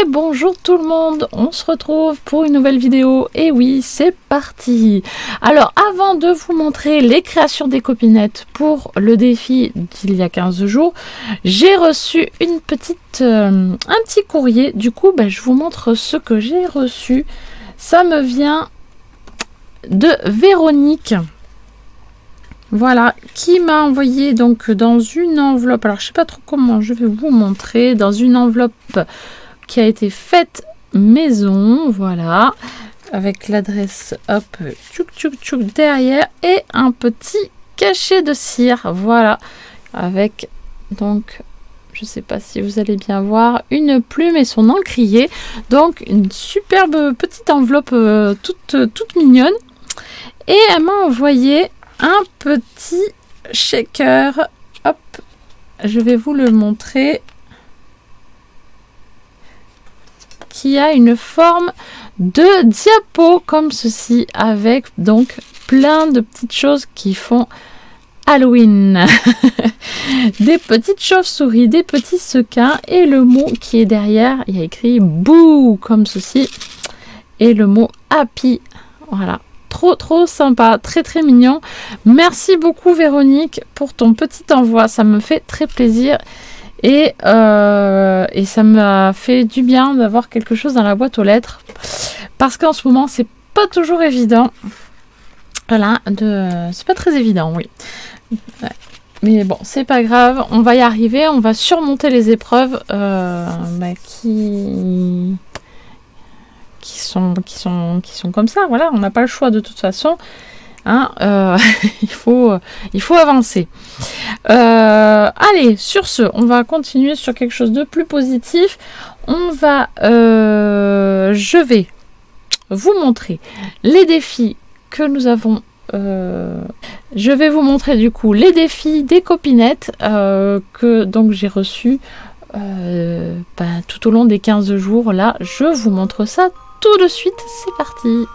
Et bonjour tout le monde, on se retrouve pour une nouvelle vidéo. Et oui, c'est parti. Alors avant de vous montrer les créations des copinettes pour le défi d'il y a 15 jours, j'ai reçu un petit courrier. Du coup, je vous montre ce que j'ai reçu. Ça me vient de Véronique. Voilà, qui m'a envoyé donc dans une enveloppe. Alors je sais pas trop comment je vais vous montrer. Dans une enveloppe qui a été faite maison, voilà, avec l'adresse, hop, tchouk tchouk tchouk derrière, et un petit cachet de cire, voilà, avec donc, je sais pas si vous allez bien voir, une plume et son encrier, donc une superbe petite enveloppe toute mignonne, et elle m'a envoyé un petit shaker, hop, je vais vous le montrer, qui a une forme de diapo comme ceci, avec donc plein de petites choses qui font Halloween. Des petites chauves-souris, des petits sequins, et le mot qui est derrière, il y a écrit bouh comme ceci, et le mot happy. Voilà, trop sympa, très mignon. Merci beaucoup Véronique pour ton petit envoi, ça me fait très plaisir. Et ça m'a fait du bien d'avoir quelque chose dans la boîte aux lettres, parce qu'en ce moment c'est pas toujours évident. Voilà, c'est pas très évident, oui. Ouais. Mais bon, c'est pas grave, on va y arriver, on va surmonter les épreuves qui sont comme ça. Voilà, on n'a pas le choix de toute façon. Hein, il faut avancer. Allez, sur ce, on va continuer sur quelque chose de plus positif. Je vais vous montrer les défis que nous avons. Je vais vous montrer du coup les défis des copinettes que donc j'ai reçus tout au long des 15 jours. Là, je vous montre ça tout de suite. C'est parti.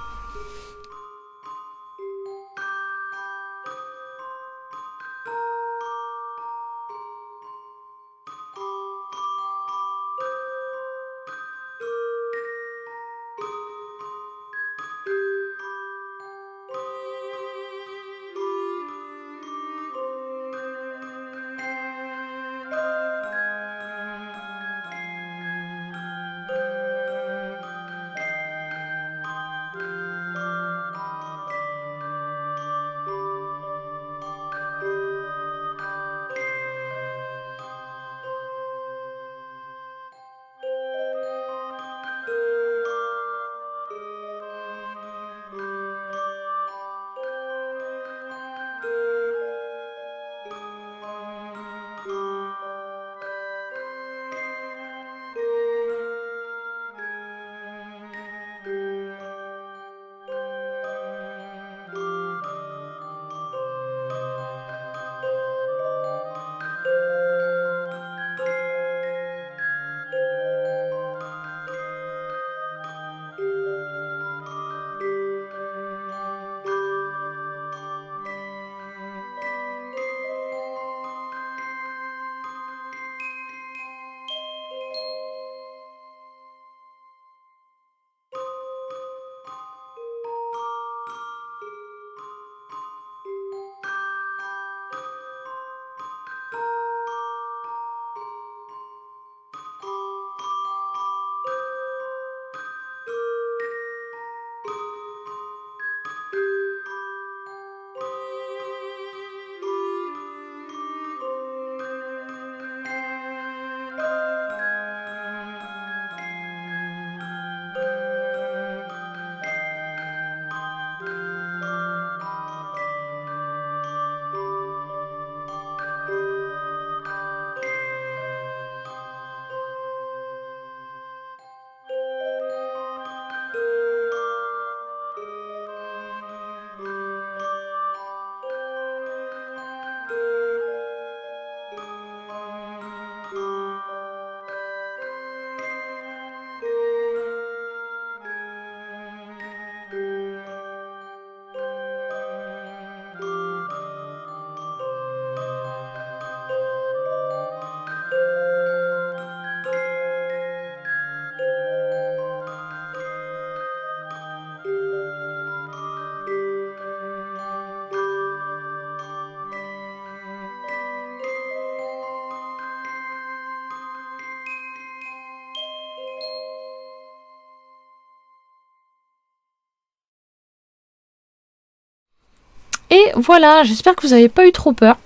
voilà, j'espère que vous n'avez pas eu trop peur.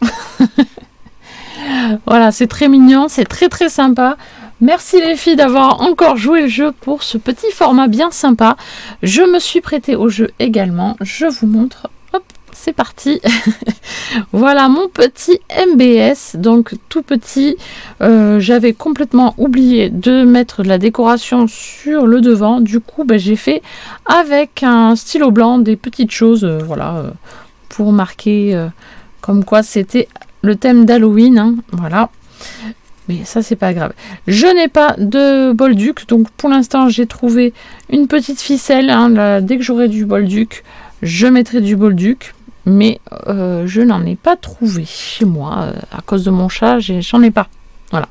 Voilà, c'est très mignon, c'est très très sympa. Merci les filles d'avoir encore joué le jeu pour ce petit format bien sympa. Je me suis prêtée au jeu également. Je vous montre. Hop, c'est parti. Voilà mon petit MBS, donc tout petit. J'avais complètement oublié de mettre de la décoration sur le devant. Du coup, j'ai fait avec un stylo blanc des petites choses, voilà, pour marquer comme quoi c'était le thème d'Halloween, hein, voilà. Mais ça, c'est pas grave. Je n'ai pas de bolduc, donc pour l'instant, j'ai trouvé une petite ficelle. Hein, là, dès que j'aurai du bolduc, je mettrai du bolduc. Mais je n'en ai pas trouvé chez moi. À cause de mon chat, j'en ai pas. Voilà.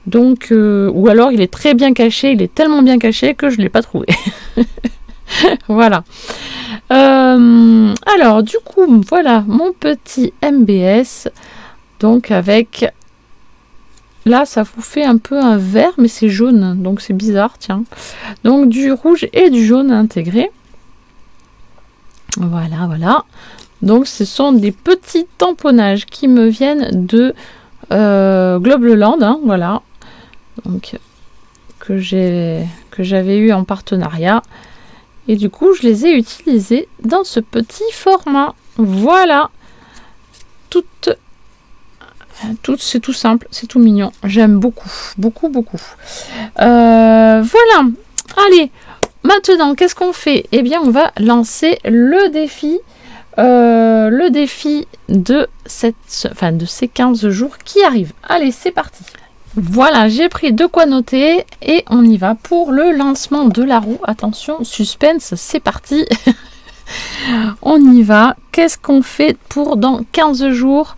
Donc, ou alors, il est très bien caché. Il est tellement bien caché que je ne l'ai pas trouvé. Voilà. Alors, du coup, voilà mon petit MBS. Donc, avec... Là, ça vous fait un peu un vert, mais c'est jaune. Donc, c'est bizarre, tiens. Donc, du rouge et du jaune intégrés. Voilà, voilà. Donc, ce sont des petits tamponnages qui me viennent de Globeland. Hein, voilà. Donc, que j'avais eu en partenariat. Et du coup, je les ai utilisés dans ce petit format. Voilà. C'est tout simple, c'est tout mignon. J'aime beaucoup, beaucoup, beaucoup. Voilà. Allez, maintenant, qu'est-ce qu'on fait? Eh bien, on va lancer le défi. Le défi de ces 15 jours qui arrivent. Allez, c'est parti. Voilà, j'ai pris de quoi noter et on y va pour le lancement de la roue. Attention, suspense, c'est parti. On y va. Qu'est-ce qu'on fait pour dans 15 jours?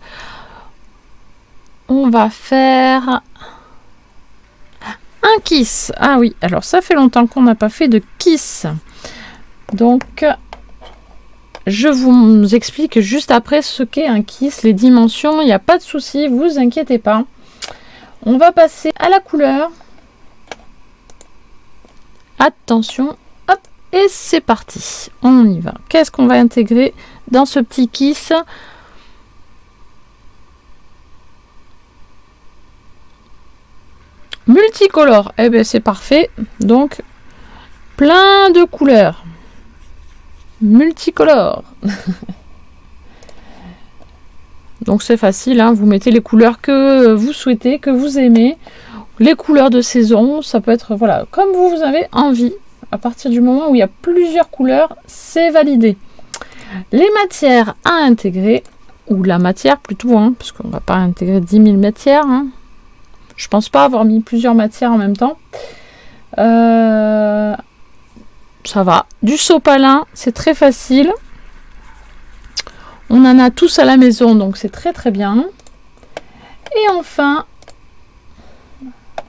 On va faire un kiss. Ah oui, alors ça fait longtemps qu'on n'a pas fait de kiss. Donc, je vous explique juste après ce qu'est un kiss, les dimensions. Il n'y a pas de souci, vous inquiétez pas. On va passer à la couleur. Attention, hop, et c'est parti. On y va. Qu'est-ce qu'on va intégrer dans ce petit kiss? Multicolore. Eh bien, c'est parfait. Donc, plein de couleurs. Multicolore. Donc c'est facile, hein, vous mettez les couleurs que vous souhaitez, que vous aimez, les couleurs de saison, ça peut être voilà comme vous avez envie. À partir du moment où il y a plusieurs couleurs, c'est validé. Les matières à intégrer, ou la matière plutôt, hein, parce qu'on ne va pas intégrer 10 000 matières. Hein. Je pense pas avoir mis plusieurs matières en même temps. Ça va. Du sopalin, c'est très facile. On en a tous à la maison, donc c'est très très bien. Et enfin,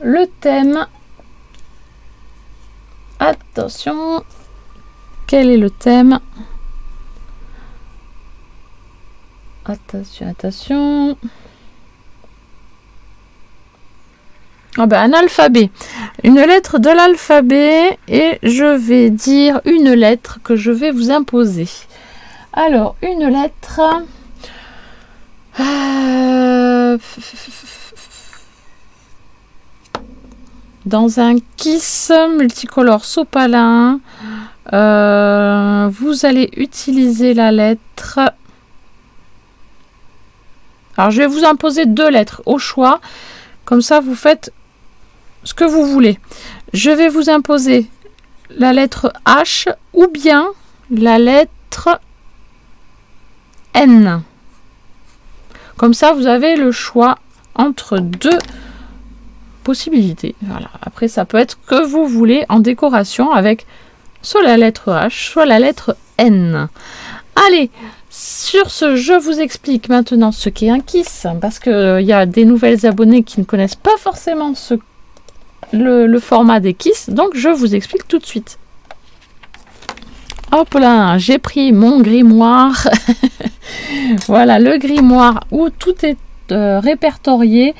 le thème. Attention, quel est le thème? Attention, attention. Ah ben, un alphabet. Une lettre de l'alphabet et je vais dire une lettre que je vais vous imposer. Alors, une lettre. Dans un kiss multicolore sopalin, vous allez utiliser la lettre. Alors, je vais vous imposer deux lettres au choix. Comme ça, vous faites ce que vous voulez. Je vais vous imposer la lettre H ou bien la lettre N. Comme ça, vous avez le choix entre deux possibilités. Voilà. Après, ça peut être que vous voulez en décoration avec soit la lettre H, soit la lettre N. Allez, sur ce, je vous explique maintenant ce qu'est un kiss, parce qu'il y a des nouvelles abonnées qui ne connaissent pas forcément le format des kiss, donc je vous explique tout de suite. Hop là, j'ai pris mon grimoire. Voilà, le grimoire où tout est répertorié,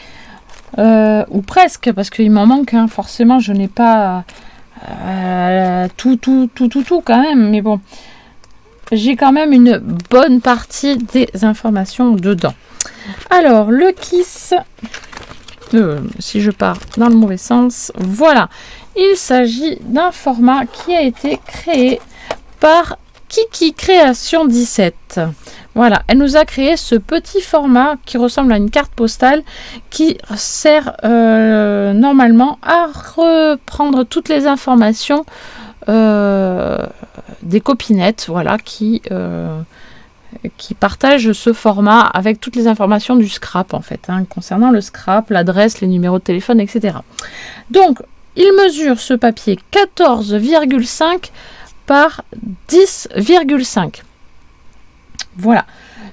ou presque, parce qu'il m'en manque, hein. Forcément, je n'ai pas tout quand même, mais bon. j'ai quand même une bonne partie des informations dedans. Alors, le KISS, si je pars dans le mauvais sens, voilà. Il s'agit d'un format qui a été créé par Kiki Création 17. Voilà, elle nous a créé ce petit format qui ressemble à une carte postale qui sert normalement à reprendre toutes les informations des copinettes, voilà, qui partagent ce format avec toutes les informations du scrap en fait, hein, concernant le scrap, l'adresse, les numéros de téléphone, etc. Donc, il mesure ce papier 14,5 par 10,5. Voilà.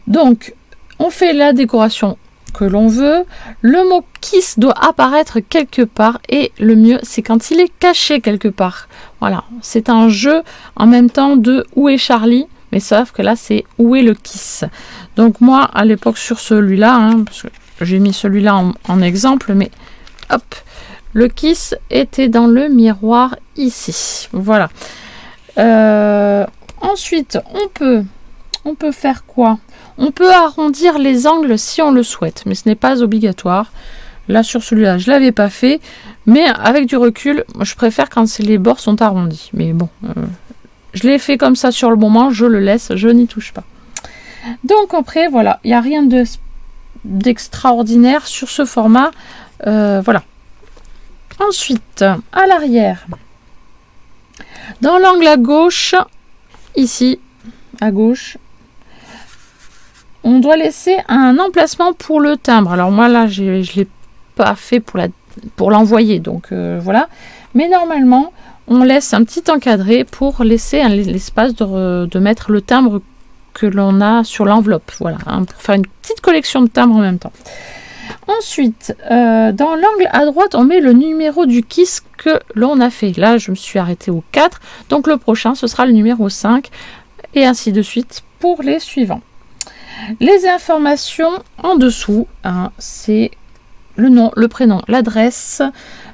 Donc, on fait la décoration que l'on veut. Le mot KISS doit apparaître quelque part et le mieux, c'est quand il est caché quelque part. Voilà. C'est un jeu en même temps de où est Charlie, mais sauf que là, c'est où est le KISS. Donc, moi, à l'époque, sur celui-là, hein, parce que j'ai mis celui-là en exemple, mais hop, le KISS était dans le miroir ici. Voilà. Ensuite, on peut faire quoi? On peut arrondir les angles si on le souhaite, mais ce n'est pas obligatoire. Là, sur celui-là, je ne l'avais pas fait, mais avec du recul, je préfère quand les bords sont arrondis. Mais bon, je l'ai fait comme ça sur le moment, je le laisse, je n'y touche pas. Donc après, voilà, il n'y a rien d'extraordinaire sur ce format. Voilà. Ensuite, à l'arrière, dans l'angle à gauche, ici, à gauche, on doit laisser un emplacement pour le timbre. Alors moi là, je ne l'ai pas fait pour l'envoyer, donc voilà. Mais normalement, on laisse un petit encadré pour laisser l'espace de mettre le timbre que l'on a sur l'enveloppe. Voilà, hein, pour faire une petite collection de timbres en même temps. Ensuite, dans l'angle à droite, on met le numéro du KISS que l'on a fait. Là, je me suis arrêtée au 4, donc le prochain, ce sera le numéro 5, et ainsi de suite pour les suivants. Les informations en dessous, hein, c'est le nom, le prénom, l'adresse,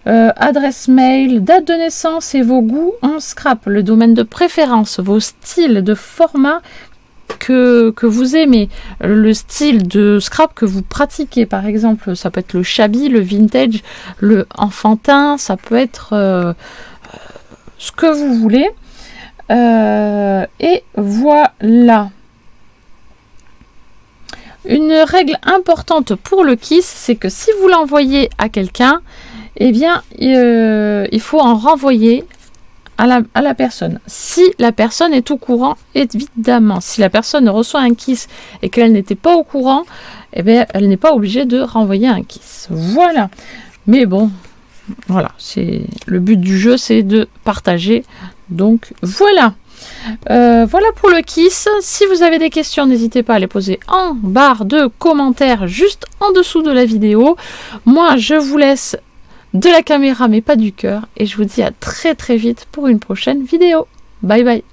adresse mail, date de naissance et vos goûts en scrap, le domaine de préférence, vos styles de format que vous aimez, le style de scrap que vous pratiquez, par exemple, ça peut être le shabby, le vintage, le enfantin, ça peut être ce que vous voulez. Et voilà. Une règle importante pour le KISS, c'est que si vous l'envoyez à quelqu'un, eh bien, il faut en renvoyer à la personne. Si la personne est au courant, évidemment. Si la personne reçoit un KISS et qu'elle n'était pas au courant, eh bien, elle n'est pas obligée de renvoyer un KISS. Voilà. Mais bon, voilà. Le but du jeu, c'est de partager. Donc, voilà. Voilà pour le KISS. Si vous avez des questions, n'hésitez pas à les poser en barre de commentaires juste en dessous de la vidéo. Moi, je vous laisse de la caméra mais pas du cœur et je vous dis à très très vite pour une prochaine vidéo. Bye bye.